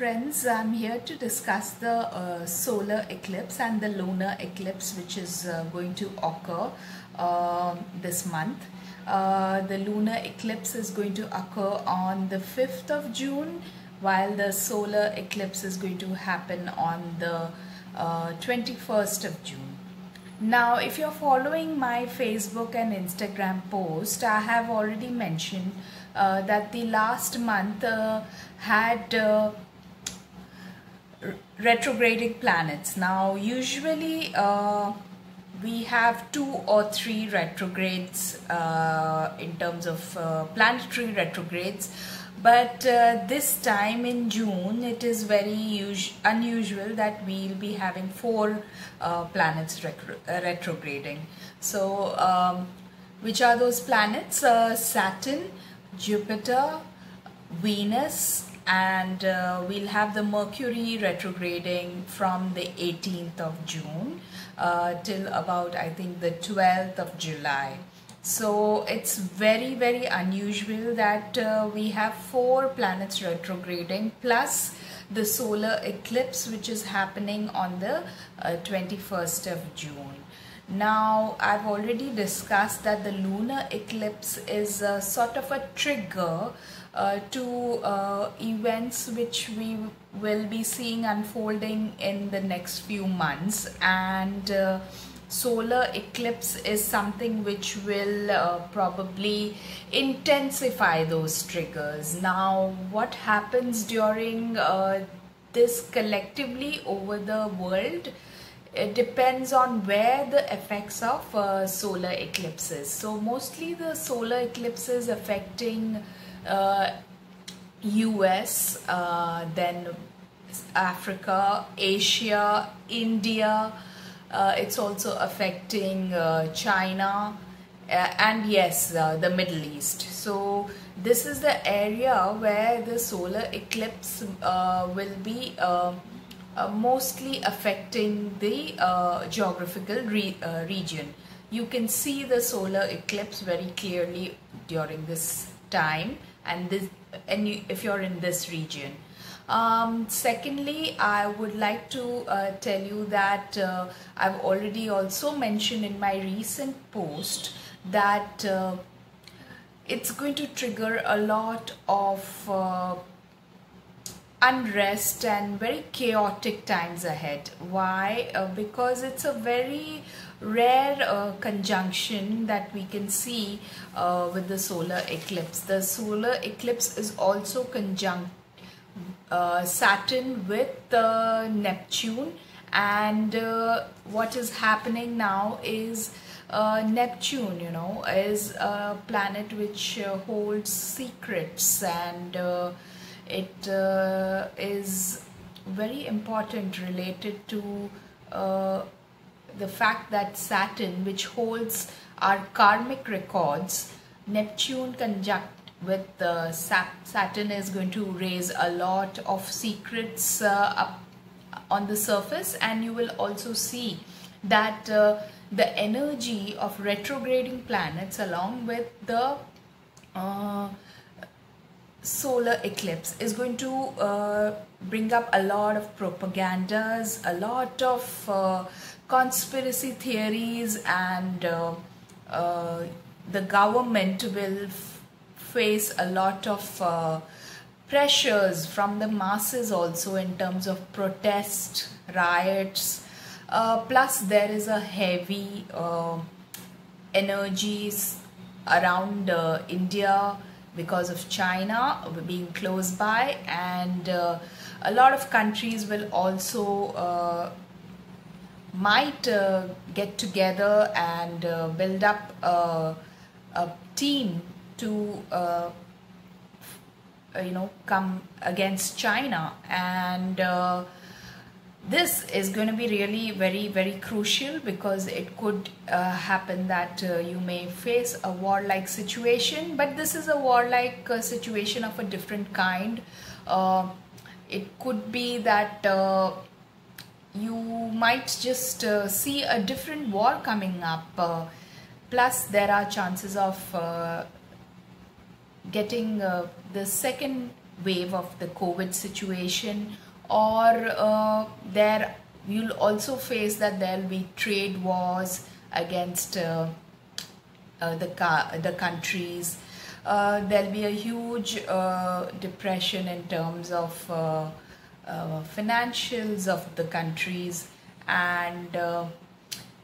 friends, I'm here to discuss the solar eclipse and the lunar eclipse which is going to occur this month. The lunar eclipse is going to occur on the 5th of June, while the solar eclipse is going to happen on the 21st of June. Now, if you're following my Facebook and Instagram post, I have already mentioned that the last month had retrograding planets. Now, usually we have 2 or 3 retrogrades in terms of planetary retrogrades. But this time in June, it is very unusual that we'll be having 4 planets retrograding. So, which are those planets? Saturn, Jupiter, Venus, and we'll have the Mercury retrograding from the 18th of June till about, I think, the 12th of July. So it's very unusual that we have 4 planets retrograding plus the solar eclipse which is happening on the 21st of June. Now, I've already discussed that the lunar eclipse is sort of a trigger to events which we will be seeing unfolding in the next few months, and solar eclipse is something which will probably intensify those triggers. Now, what happens during this collectively over the world, it depends on where the effects of solar eclipses. So mostly the solar eclipses affecting US, then Africa, Asia, India. It's also affecting China and yes, the Middle East. So this is the area where the solar eclipse will be mostly affecting the geographical region. You can see the solar eclipse very clearly during this time, and if you're in this region. Secondly, I would like to tell you that I've already also mentioned in my recent post that it's going to trigger a lot of unrest and very chaotic times ahead. Why? Because it's a very rare conjunction that we can see with the solar eclipse. The solar eclipse is also conjunct Saturn with Neptune, and what is happening now is Neptune, is a planet which holds secrets, and it is very important related to the fact that Saturn, which holds our karmic records, Neptune conjunct with Saturn is going to raise a lot of secrets up on the surface, and you will also see that the energy of retrograding planets along with the solar eclipse is going to bring up a lot of propagandas, a lot of conspiracy theories, and the government will face a lot of pressures from the masses also in terms of protest, riots, plus there is a heavy energies around India because of China being close by, and a lot of countries will also might get together and build up a team to come against China, and this is going to be really very crucial, because it could happen that you may face a warlike situation, but this is a warlike situation of a different kind. It could be that you might just see a different war coming up, plus there are chances of getting the second wave of the COVID situation, or there you'll also face that there'll be trade wars against the countries. There'll be a huge depression in terms of financials of the countries, and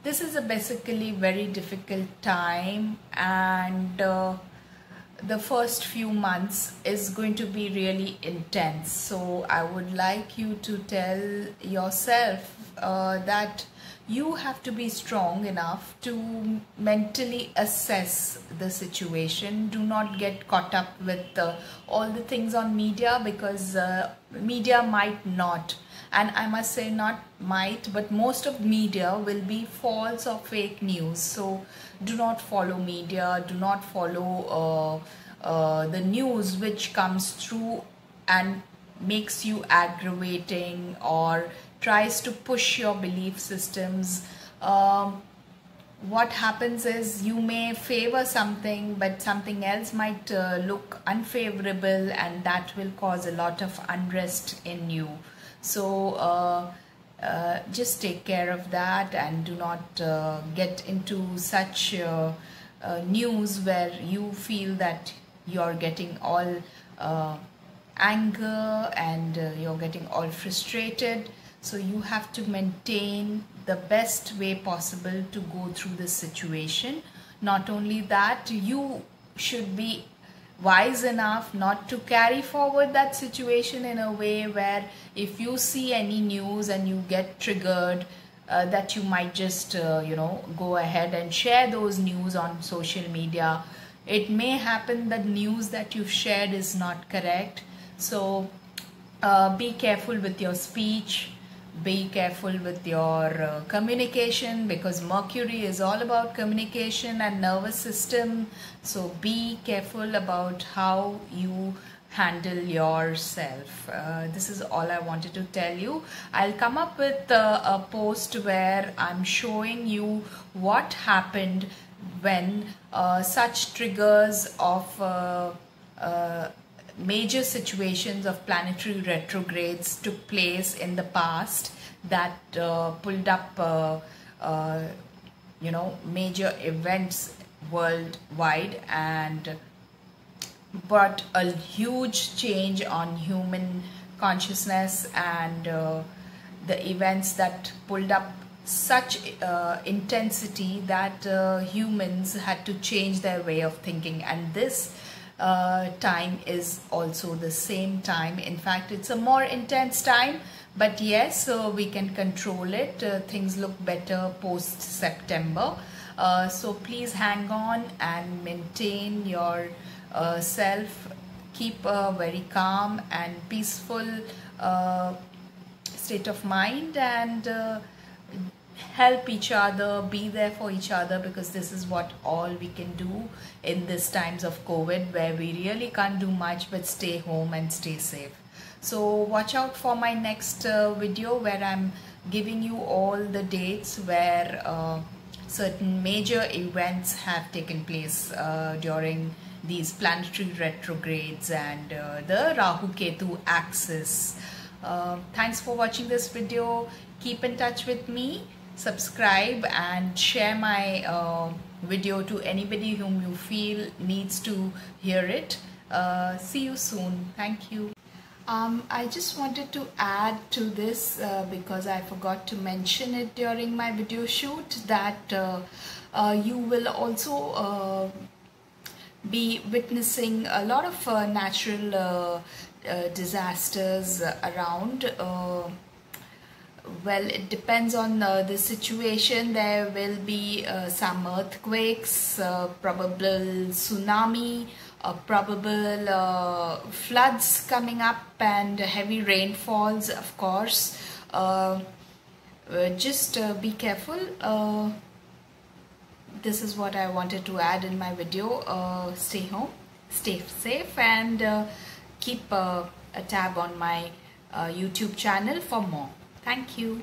this is a basically very difficult time, and the first few months is going to be really intense. So I would like you to tell yourself that you have to be strong enough to mentally assess the situation. Do not get caught up with all the things on media, because media might not, and I must say not might, but most of media will be false or fake news. So do not follow media, do not follow the news which comes through and makes you aggravating or tries to push your belief systems. What happens is you may favor something, but something else might look unfavorable, and that will cause a lot of unrest in you. So just take care of that, and do not get into such news where you feel that you're getting all anger and you're getting all frustrated. So you have to maintain the best way possible to go through this situation. Not only that, you should be wise enough not to carry forward that situation in a way where if you see any news and you get triggered, that you might just go ahead and share those news on social media. It may happen that news that you've shared is not correct. So be careful with your speech, be careful with your communication, because Mercury is all about communication and nervous system. So be careful about how you handle yourself. This is all I wanted to tell you. I'll come up with a post where I'm showing you what happened when such triggers of major situations of planetary retrogrades took place in the past that pulled up major events worldwide and brought a huge change on human consciousness, and the events that pulled up such intensity that humans had to change their way of thinking. And this time is also the same time. In fact, it's a more intense time, but yes, so we can control it. Things look better post September. So please hang on and maintain your self. Keep a very calm and peaceful state of mind, and help each other, be there for each other, because this is what all we can do in these times of COVID, where we really can't do much but stay home and stay safe. So watch out for my next video, where I'm giving you all the dates where certain major events have taken place during these planetary retrogrades and the Rahu Ketu axis. Thanks for watching this video. Keep in touch with me. Subscribe and share my video to anybody whom you feel needs to hear it. See you soon. Thank you. I just wanted to add to this because I forgot to mention it during my video shoot, that you will also be witnessing a lot of natural disasters around. Well, it depends on the situation. There will be some earthquakes, probable tsunami, probable floods coming up, and heavy rainfalls, of course. Just be careful. This is what I wanted to add in my video. Stay home, stay safe, and keep a tab on my YouTube channel for more. Thank you.